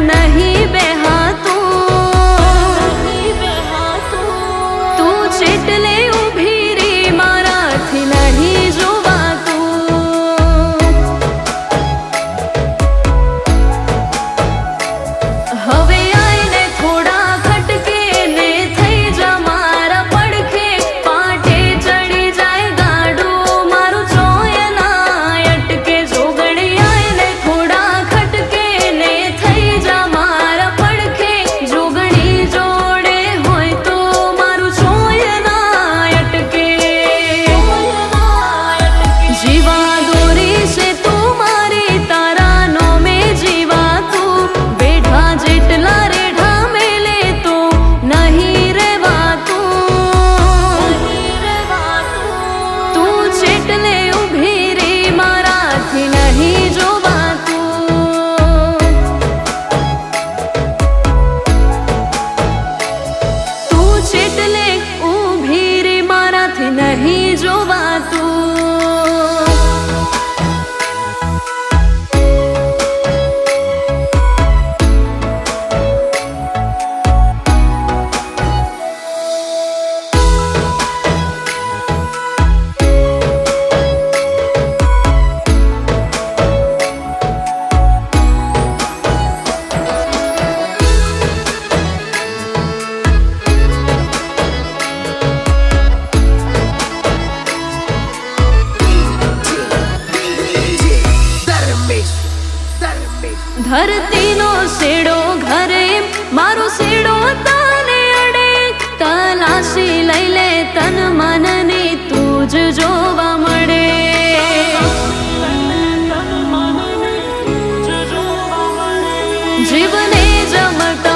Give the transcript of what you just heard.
नहीं बेहातू तू चेटले उभी रे माराथी नहीं जोवातू हवे आईने थोड़ा खटके ने थई जा मारा पड़खे पाटे चढ़ी जाए गाडू मारू चोयना अटके जोगणी आईने थोड़ा खटके ने थई जा मारा पड़खे जोगणी जोड़े होय तो मारू चोयना अटके जीवा दोरी से तू मारी तारा नो में जीवा तू बेढ़ा जेटला रेढ़ा मेले तो नहीं रेवा तू तू चेटले उभी रे माराथी नहीं जोवा तू तू चेटले उभी रे माराथी नहीं जोवा तू धरती नो सेड़ो घरे मारो सेड़ो ताने अड़े तलाशी लई ले तन मन ने तुज जोवा मळे जीवने जमता